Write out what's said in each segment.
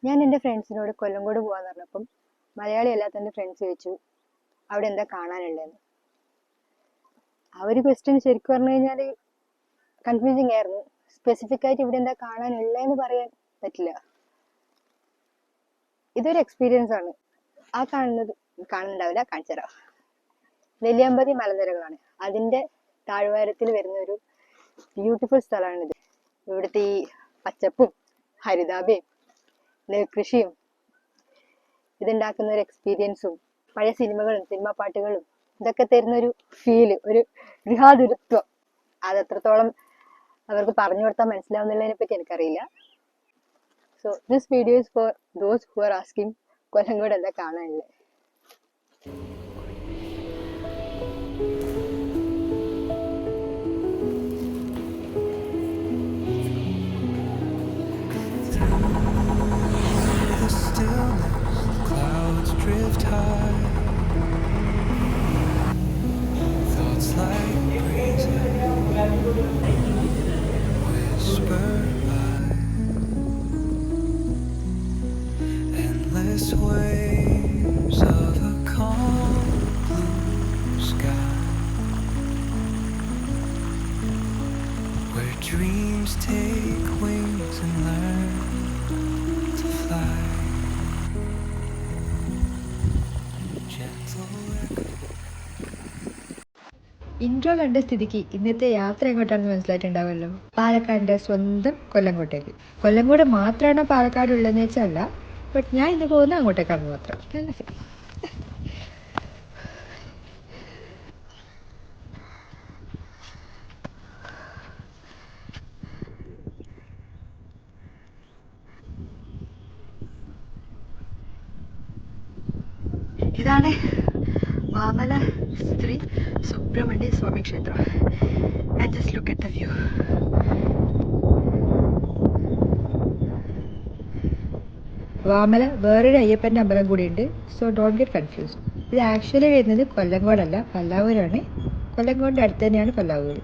ഞാൻ എൻ്റെ ഫ്രണ്ട്സിനോട് കൊല്ലങ്കോട് പോകാന്ന് പറഞ്ഞപ്പം മലയാളി അല്ലാത്ത എൻ്റെ ഫ്രണ്ട്സ് ചോദിച്ചു അവിടെ എന്താ കാണാനുള്ളതെന്ന്. ആ ഒരു ക്വസ്റ്റ്യൻ ശരിക്കും പറഞ്ഞു കഴിഞ്ഞാൽ കൺഫ്യൂസിങ് ആയിരുന്നു. സ്പെസിഫിക് ആയിട്ട് ഇവിടെ എന്താ കാണാനുള്ളതെന്ന് പറയാൻ പറ്റില്ല. ഇതൊരു എക്സ്പീരിയൻസ് ആണ്. ആ കാണുന്നുണ്ടാവില്ല, കാണിച്ചു തരാം. നെല്ലിയാമ്പതി മലനിരകളാണ്. അതിൻ്റെ താഴ്വാരത്തിൽ വരുന്ന ഒരു ബ്യൂട്ടിഫുൾ സ്ഥലമാണിത്. ഇവിടുത്തെ ഈ പച്ചപ്പും ഹരിതാഭയും നെൽകൃഷിയും ഇതുണ്ടാക്കുന്ന ഒരു എക്സ്പീരിയൻസും പഴയ സിനിമകളും സിനിമാ പാട്ടുകളും ഇതൊക്കെ തരുന്നൊരു ഫീല്, ഒരു ഗൃഹാതുരത്വം. അത് എത്രത്തോളം അവർക്ക് പറഞ്ഞു കൊടുത്താൽ മനസ്സിലാവുന്നുള്ളതിനെ പറ്റി എനിക്കറിയില്ല. So this video is for those who are asking Kollengode എന്താ കാണാനുള്ളത്. Drift high, thoughts like breezes whisper by, endless waves of a calm blue sky, where dreams take wings and learn to fly. Intro കണ്ട സ്ഥിതിക്ക് ഇന്നത്തെ യാത്ര എങ്ങോട്ടാണെന്ന് മനസ്സിലായിട്ടുണ്ടാവുമല്ലോ. പാലക്കാടിൻ്റെ സ്വന്തം കൊല്ലങ്കോട്ടേക്ക്. കൊല്ലങ്കോട് മാത്രമാണോ പാലക്കാട് ഉള്ളതെന്ന് വെച്ചാൽ അല്ല, ബട്ട് ഞാൻ ഇന്ന് പോകുന്നത് അങ്ങോട്ടേക്കാണ് മാത്രം. ഇതാണ് വാമല ശ്രീ സുബ്രഹ്മണ്യ സ്വാമി ക്ഷേത്രം. And just look at the view. Vamala വേറൊരു അയ്യപ്പൻ്റെ അമ്പലം കൂടിയുണ്ട്. So don't get confused. ഇത് ആക്ച്വലി വരുന്നത് കൊല്ലങ്കോടല്ല, പല്ലാവൂരാണ്. കൊല്ലങ്കോടിൻ്റെ അടുത്ത് തന്നെയാണ് പല്ലാവൂർ.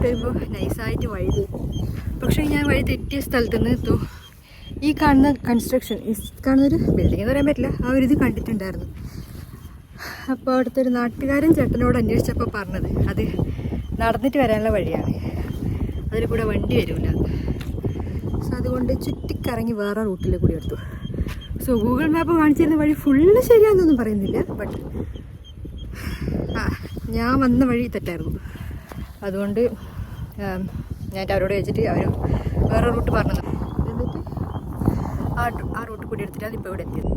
വരുമ്പോൾ നൈസായിട്ട് വഴി തെറ്റി. പക്ഷേ ഞാൻ വഴി തെറ്റിയ സ്ഥലത്ത് നിന്ന് ഈ കാണുന്ന കൺസ്ട്രക്ഷൻ, ഈ കാണുന്നൊരു ബിൽഡിംഗ് എന്ന് പറയാൻ പറ്റില്ല, ആ ഒരു ഇത് കണ്ടിട്ടുണ്ടായിരുന്നു. അപ്പോൾ അവിടുത്തെ ഒരു നാട്ടുകാരൻ ചേട്ടനോട് അന്വേഷിച്ചപ്പോൾ പറഞ്ഞത് അത് നടന്നിട്ട് വരാനുള്ള വഴിയാണ്, അതിൽ കൂടെ വണ്ടി വരില്ല. സോ അതുകൊണ്ട് ചുറ്റിക്കറങ്ങി വേറെ റൂട്ടിൽ കൂടി എടുത്തു. സോ ഗൂഗിൾ മാപ്പ് കാണിച്ചിരുന്ന വഴി ഫുള്ള് ശരിയാണെന്നൊന്നും പറയുന്നില്ല, ബട്ട് ഞാൻ വന്ന വഴി തെറ്റായിരുന്നു. അതുകൊണ്ട് ഞാൻ അവരോട് ചോദിച്ചിട്ട് അവർ വേറെ റൂട്ട് പറഞ്ഞത്, എന്നിട്ട് ആ റൂട്ട് കൂടി എടുത്തിട്ടാണ് ഇപ്പോൾ ഇവിടെ എത്തിയത്.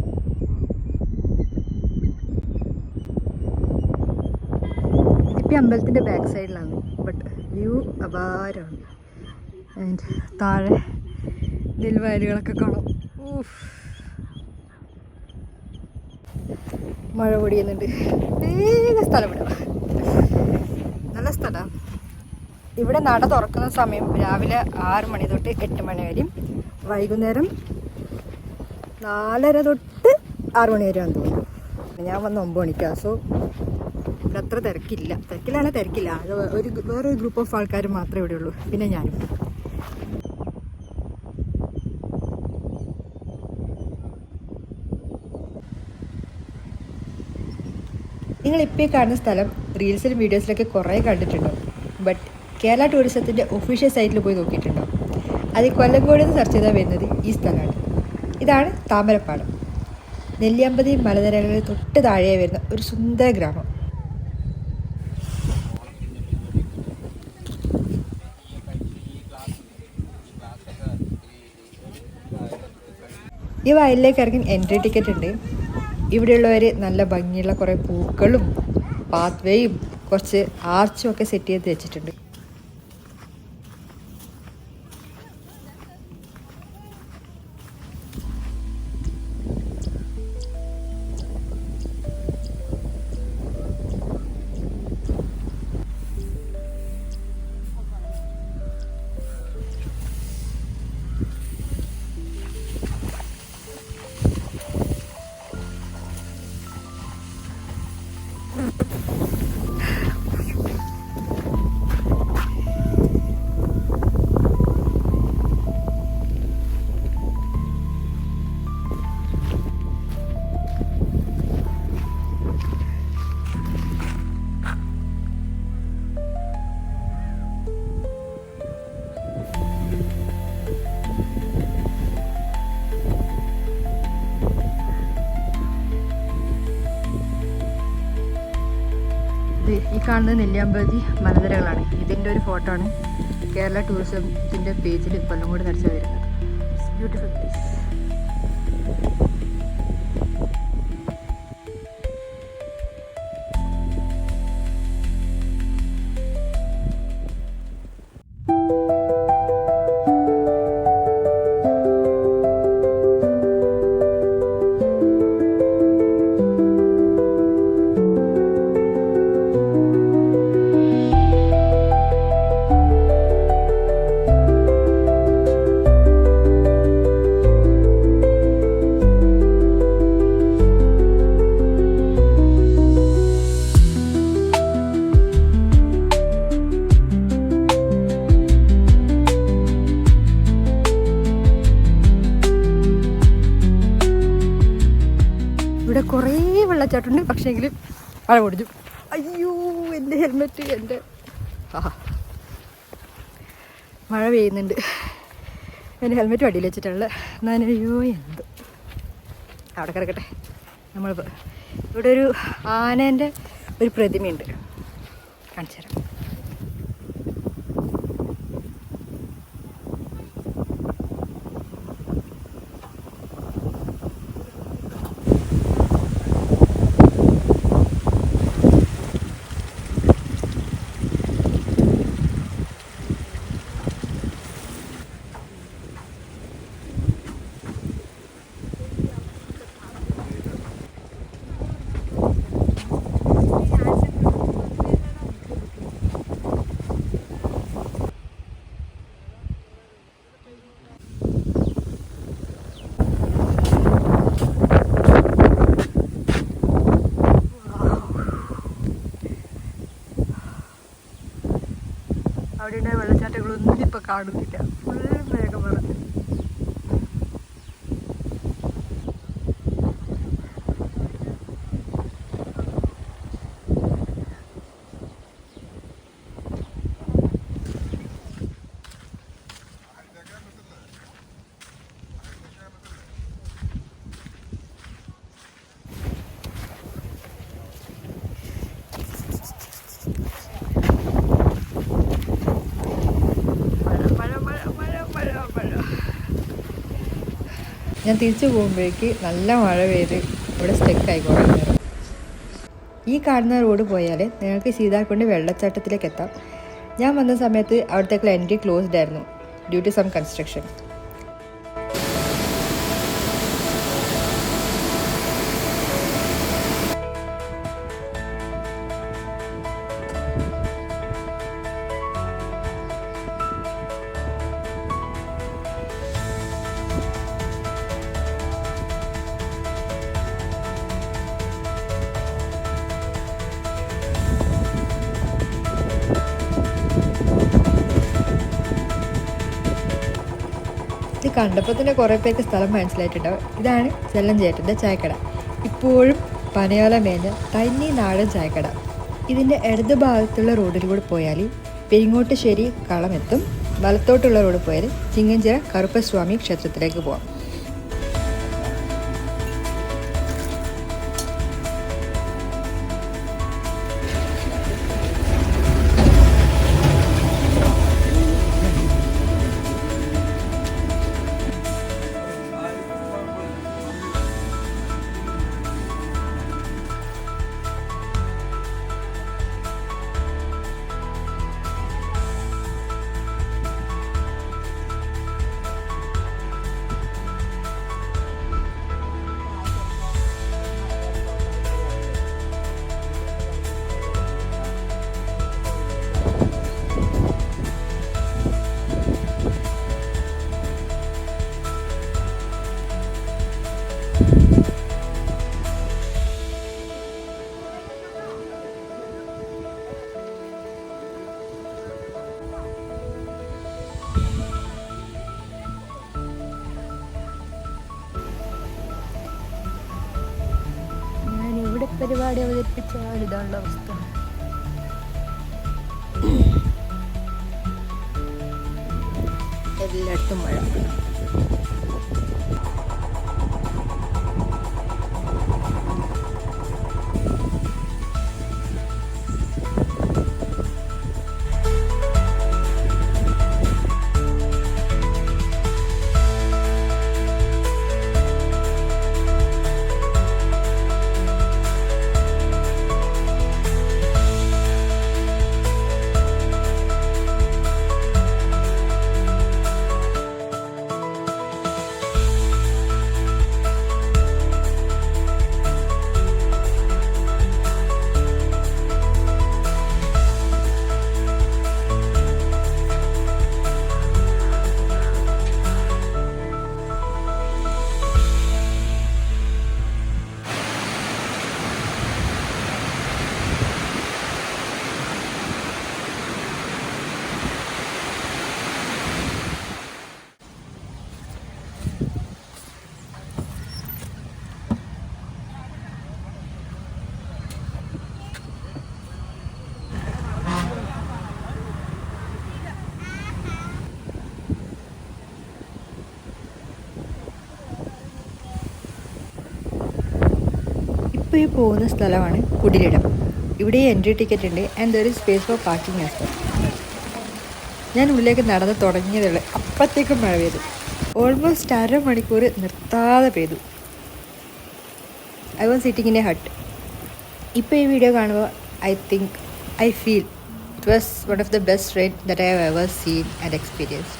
ഇതിപ്പോൾ അമ്പലത്തിൻ്റെ ബാക്ക് സൈഡിലാണ്, ബട്ട് വ്യൂ അപാരമാണ്. ആൻഡ് താഴെ നെൽവയലുകളൊക്കെ കാണാം. മഴ പൊടിയുന്നുണ്ട്. വേഗം സ്ഥലം വിടാം, നല്ല സ്ഥലമാണ്. ഇവിടെ നട തുറക്കുന്ന സമയം രാവിലെ 6 മണി തൊട്ട് 8 മണി വരെയും, വൈകുന്നേരം 4:30 തൊട്ട് 6 മണി വരെയാണെന്ന് തോന്നുന്നു. ഞാൻ വന്ന് 9 മണിക്കാണ്. സോ ഇവിടെ അത്ര തിരക്കില്ല. തിരക്കില്ല. അത് വേറൊരു ഗ്രൂപ്പ് ഓഫ് ആൾക്കാർ മാത്രമേ ഇവിടെ ഉള്ളൂ, പിന്നെ ഞാനും. നിങ്ങളിപ്പോൾ കാണുന്ന സ്ഥലം റീൽസിലും വീഡിയോസിലൊക്കെ കുറേ കണ്ടിട്ടുണ്ടോ, ബട്ട് കേരള ടൂറിസത്തിൻ്റെ ഒഫീഷ്യൽ സൈറ്റിൽ പോയി നോക്കിയിട്ടുണ്ടോ? അത് കൊല്ലങ്കോട് നിന്ന് സെർച്ച് ചെയ്താൽ വരുന്നത് ഈ സ്ഥലമാണ്. ഇതാണ് താമരപ്പാടം. നെല്ലിയാമ്പതി മലനിരകളിൽ തൊട്ട് താഴെ വരുന്ന ഒരു സുന്ദര ഗ്രാമം. ഈ വയലിലേക്ക് ഇറങ്ങി എൻട്രി ടിക്കറ്റ് ഉണ്ട്. ഇവിടെയുള്ളവർ നല്ല ഭംഗിയുള്ള കുറേ പൂക്കളും പാത്ത് വേയും കുറച്ച് ആർച്ചും ഒക്കെ സെറ്റ് ചെയ്ത് വെച്ചിട്ടുണ്ട്. ഈ കാണുന്നത് നെല്ലിയാമ്പതി മലനിരകളാണ്. ഇതിൻ്റെ ഒരു ഫോട്ടോ ആണ് കേരള ടൂറിസത്തിൻ്റെ പേജിൽ കൊല്ലംകോട് നടിച്ചു വരുന്നത്. Beautiful place. ഇവിടെ കുറേ വെള്ളച്ചാട്ടമുണ്ട്. പക്ഷേങ്കിൽ മഴ പൊടിച്ചു. അയ്യോ എൻ്റെ ഹെൽമെറ്റ് എൻ്റെ മഴ പെയ്യുന്നുണ്ട്. എൻ്റെ ഹെൽമെറ്റ് വടിയിൽ വെച്ചിട്ടുള്ള നനയോ എന്തോ അവിടെ കിടക്കട്ടെ. നമ്മളിപ്പോൾ ഇവിടെ ഒരു ആനേൻ്റെ ഒരു പ്രതിമയുണ്ട്, കാണിച്ചു തരാം. അവിടെ ഉണ്ടായ വെള്ളച്ചാട്ടങ്ങളൊന്നും ഇപ്പം കാണുന്നില്ല. ഫുൾ മേഘമാണ്. ഞാൻ തിരിച്ചു പോകുമ്പോഴേക്ക് നല്ല മഴ പെയ്ത് ഇവിടെ സ്റ്റെക്കായി കുറേ നേരം. ഈ കാണുന്ന റോഡ് പോയാൽ നിങ്ങൾക്ക് സീതാർകുണ്ട് വെള്ളച്ചാട്ടത്തിലേക്ക് എത്താം. ഞാൻ വന്ന സമയത്ത് അവിടത്തേക്കുള്ള എൻട്രി ക്ലോസ്ഡ് ആയിരുന്നു ഡ്യൂ ടു സം കൺസ്ട്രക്ഷൻ. ഇത് കണ്ടപ്പോൾ തന്നെ കുറേ പേർക്ക് സ്ഥലം മനസ്സിലായിട്ടുണ്ടാവും. ഇതാണ് ചെല്ലൻ ചേട്ടൻ്റെ ചായക്കട. ഇപ്പോഴും പനയോല മേഞ്ഞ തനി നാടൻ ചായക്കട. ഇതിൻ്റെ ഇടത് ഭാഗത്തുള്ള റോഡിലൂടെ പോയാൽ പെരിങ്ങോട്ടുശ്ശേരി കളമെത്തും. വലത്തോട്ടുള്ള റോഡ് പോയാൽ ചിങ്ങഞ്ചിറ കറുപ്പസ്വാമി ക്ഷേത്രത്തിലേക്ക് പോകാം. പരിപാടി അവതരിപ്പിച്ചാൽ ഇതാണുള്ള അവസ്ഥ. എല്ലായിടത്തും മഴ. ഇപ്പോൾ ഈ പോകുന്ന സ്ഥലമാണ് കുടിലിടം. ഇവിടെ എൻട്രി ടിക്കറ്റ് ഉണ്ട് and there is space four parking as well. ഞാൻ ഉള്ളിലേക്ക് നടന്ന് തുടങ്ങിയതുള്ളൂ, അപ്പോഴത്തേക്കും മഴ പെയ്തു. ഓൾമോസ്റ്റ് 1/2 മണിക്കൂർ നിർത്താതെ പെയ്തു. I was sitting in a hut. ഇപ്പോൾ ഈ വീഡിയോ കാണുമ്പോൾ I feel it was one of the best ride that I have ever seen and experienced.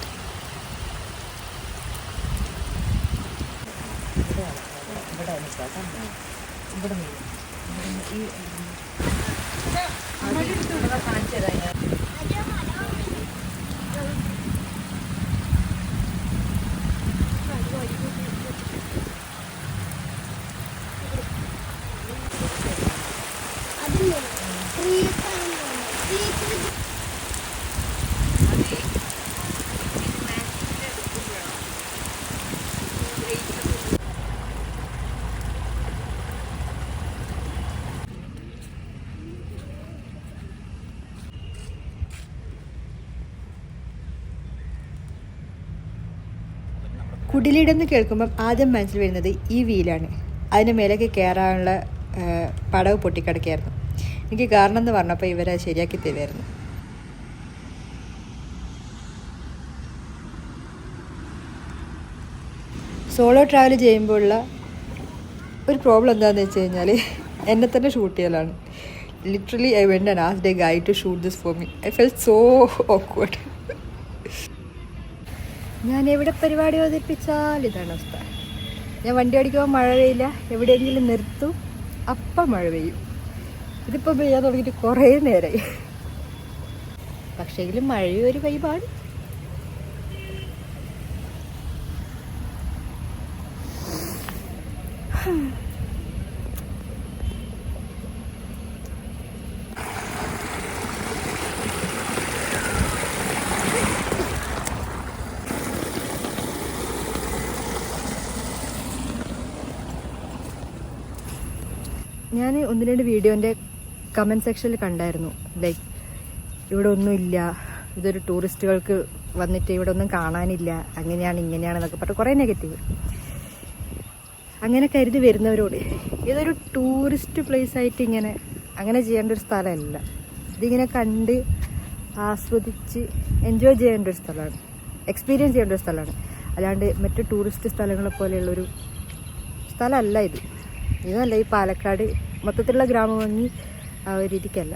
കുടിലിടെന്ന് കേൾക്കുമ്പം ആദ്യം മനസ്സിൽ വരുന്നത് ഈ വീലാണ്. അതിൻ്റെ മേലേക്ക് കയറാനുള്ള പടവ് പൊട്ടിക്കിടക്കുകയായിരുന്നു. എനിക്ക് കാരണം എന്ന് പറഞ്ഞപ്പോൾ ഇവരെ ശരിയാക്കി തരുമായിരുന്നു. സോളോ ട്രാവൽ ചെയ്യുമ്പോഴുള്ള ഒരു പ്രോബ്ലം എന്താണെന്ന് വെച്ച് കഴിഞ്ഞാൽ എന്നെ തന്നെ ഷൂട്ട് ചെയ്യലാണ്. Literally I went and asked a guy to shoot this for me. I felt so awkward. ഞാൻ എവിടെ പരിപാടി അവതരിപ്പിച്ചാൽ ഇതാണ് അവസ്ഥ. ഞാൻ വണ്ടി ഓടിക്കുമ്പോൾ മഴ പെയ്യില്ല, എവിടെയെങ്കിലും നിർത്തും, അപ്പം മഴ പെയ്യും. ഇതിപ്പോൾ പെയ്യാൻ തുടങ്ങിയിട്ട് കുറേ നേരമായി. പക്ഷേങ്കിലും മഴയും ഒരു വൈബാണ്. ഞാൻ 1-2 വീഡിയോൻ്റെ കമൻറ്റ് സെക്ഷനിൽ കണ്ടായിരുന്നു, ലൈക്ക് ഇവിടെ ഒന്നുമില്ല, ഇതൊരു ടൂറിസ്റ്റുകൾക്ക് വന്നിട്ട് ഇവിടെ ഒന്നും കാണാനില്ല, അങ്ങനെയാണ് ഇങ്ങനെയാണെന്നൊക്കെ പറഞ്ഞിട്ട് കുറേ നെഗറ്റീവ്. അങ്ങനെ കരുതി വരുന്നവരോട് ഇതൊരു ടൂറിസ്റ്റ് പ്ലേസ് ആയിട്ട് അങ്ങനെ ചെയ്യേണ്ട ഒരു സ്ഥലമല്ല. ഇതിങ്ങനെ കണ്ട് ആസ്വദിച്ച് എൻജോയ് ചെയ്യേണ്ട ഒരു സ്ഥലമാണ്, എക്സ്പീരിയൻസ് ചെയ്യേണ്ട ഒരു സ്ഥലമാണ്. അല്ലാണ്ട് മറ്റു ടൂറിസ്റ്റ് സ്ഥലങ്ങളെ പോലെയുള്ളൊരു സ്ഥലമല്ല ഇത്. ഇതല്ല ഈ പാലക്കാട് മൊത്തത്തിലുള്ള ഗ്രാമഭംഗി ആ ഒരു രീതിക്കല്ല.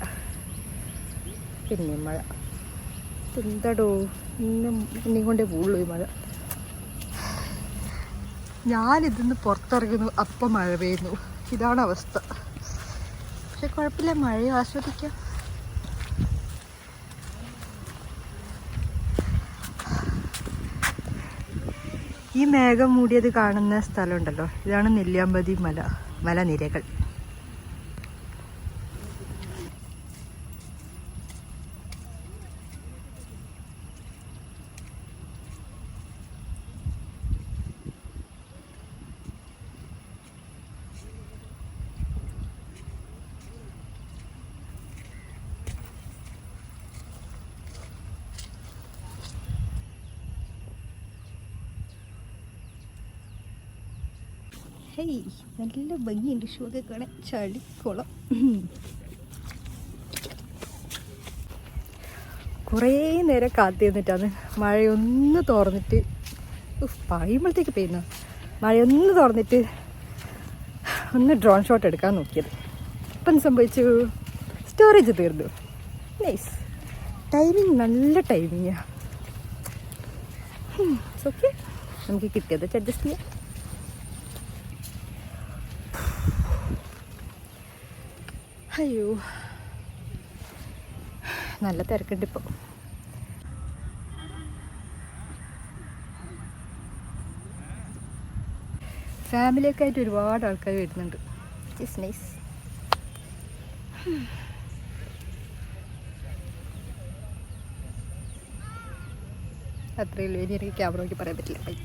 പിന്നെ മഴ എന്താടോ, ഇന്നീ കൊണ്ടേ പോകുള്ളൂ ഈ മഴ. ഞാനിതിന്ന് പുറത്തിറങ്ങുന്നു, അപ്പം മഴ പെയ്യുന്നു. ഇതാണ് അവസ്ഥ. പക്ഷെ കുഴപ്പമില്ല, മഴയെ ആസ്വദിക്കാം. ഈ മേഘം മൂടിയത് കാണുന്ന സ്ഥലമുണ്ടല്ലോ, ഇതാണ് നെല്ലിയാമ്പതി മലനിരകൾ. ഹേയ് നല്ല ഭംഗിയുണ്ട് ഷൂ ഒക്കെ കാണാൻ. ചളിക്കുളം. കുറേ നേരം കാത്തു നിന്നിട്ടാണ് മഴയൊന്ന് തുറന്നിട്ട് പറയുമ്പോഴത്തേക്ക് പെയ്യുന്നു. മഴയൊന്ന് തുറന്നിട്ട് ഒന്ന് ഡ്രോൺ ഷോട്ട് എടുക്കാൻ നോക്കിയത്. ഇപ്പം സംഭവിച്ചു, സ്റ്റോറേജ് തീർന്നു. നൈസ് ടൈമിങ്, നല്ല ടൈമിങ്ങാണ്. ഓക്കെ, നമുക്ക് കിട്ടിയത് വെച്ച് അഡ്ജസ്റ്റ് ചെയ്യാം. അയ്യോ നല്ല തിരക്കുണ്ട് ഇപ്പോൾ. ഫാമിലിയൊക്കെ ആയിട്ട് ഒരുപാട് ആൾക്കാർ വരുന്നുണ്ട്. It's nice. അത്രയേ ഉള്ളൂ. ഇനി എനിക്ക് ക്യാമറ നോക്കി പറയാൻ പറ്റില്ല. ബൈ.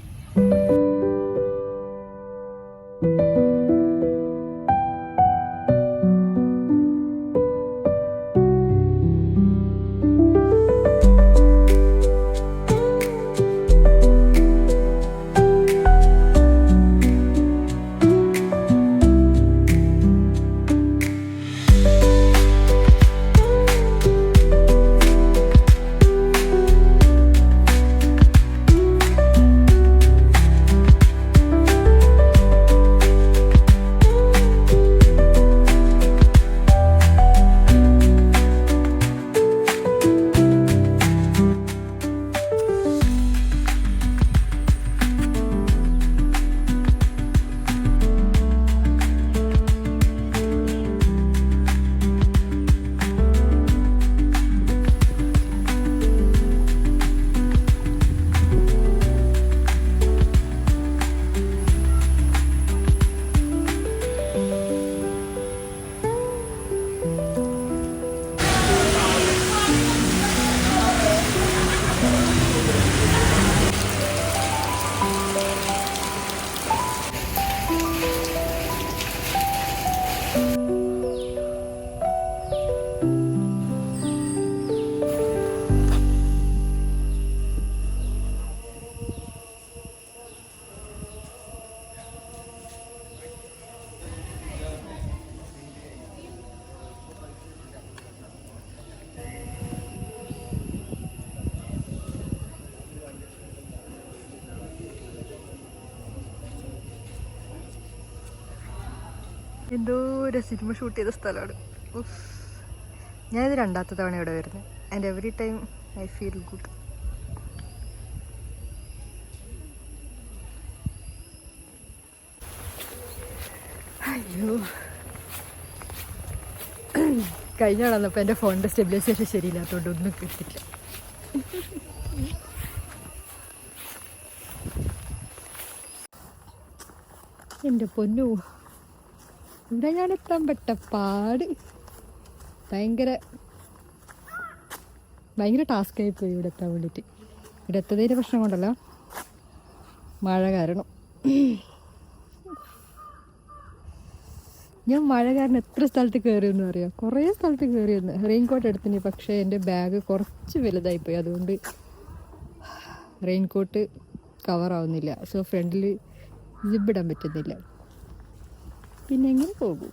എന്തോ ഒരു സിനിമ ഷൂട്ട് ചെയ്ത സ്ഥലമാണ്. ഞാനിത് 2ാമത്തെ തവണ ഇവിടെ വരുന്നത്. And every time I feel good. അയ്യോ, കഴിഞ്ഞ വന്നപ്പോൾ എൻ്റെ ഫോണിൻ്റെ സ്റ്റെബിലൈസേഷൻ ശരിയില്ലാത്തതുകൊണ്ട് ഒന്നും കിട്ടില്ല. എൻ്റെ പൊന്നു, ഇവിടെ ഞാൻ എത്താൻ പെട്ട പാട്. ഭയങ്കര ടാസ്ക്കായി പോയി ഇവിടെ എത്താൻ വേണ്ടിയിട്ട്. ഇവിടെ എത്തതിൻ്റെ പ്രശ്നം കൊണ്ടല്ല, മഴ കാരണം. ഞാൻ മഴ കാരണം എത്ര സ്ഥലത്ത് കയറിയെന്ന് അറിയാം. കുറേ സ്ഥലത്ത് കയറിയെന്ന്. റെയിൻകോട്ട് എടുത്തിന്, പക്ഷേ എൻ്റെ ബാഗ് കുറച്ച് വലുതായിപ്പോയി. അതുകൊണ്ട് റെയിൻകോട്ട് കവറാവുന്നില്ല. സോ ഫ്രണ്ടിൽ ജിബിടാൻ പറ്റുന്നില്ല. പിന്നെ എങ്ങനെ പോകും?